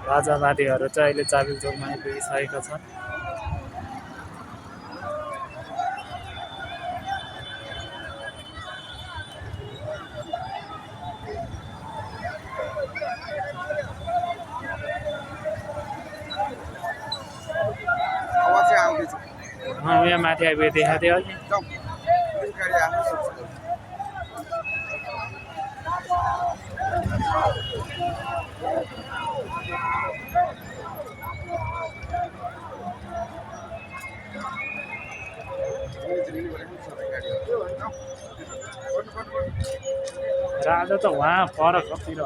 राजावादीहरू चाहिँ अहिले चाबिलचौकमा आइपुगिसकेका छन्। यहाँ माथि आइपुगे देखाएको थियो अघि। राजा त वहाँ पर कतिर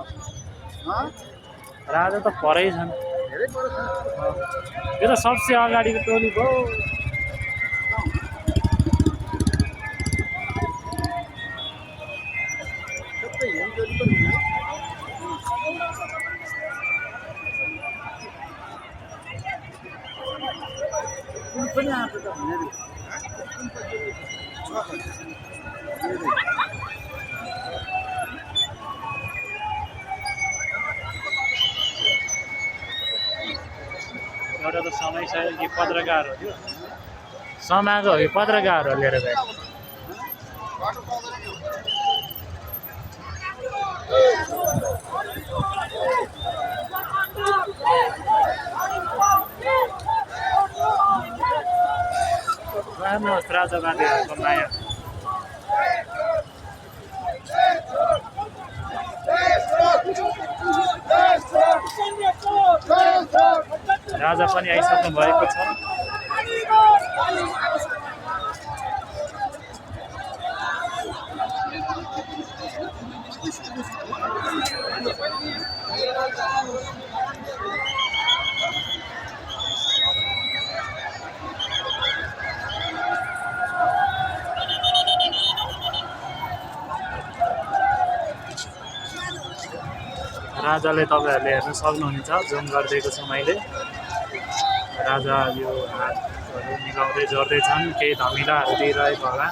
राजा त परै छन्। यो त सबसे अगाडिको टोली भयो। एउटा त समय छ कि पत्रकार हो त्यो समाजको हो कि पत्रकार हो लिएर गए। हेर्नुहोस् राजावादीहरूको माया। राजा पनि आइसक्नु भएको छ। राजाले तपाईँहरूले हेर्न सक्नुहुनेछ, जुम गरिदिएको छु मैले। राजा यो हातहरू मिलाउँदै जोड्दैछन्, केही धमिलाहरू दिइरहेको होला।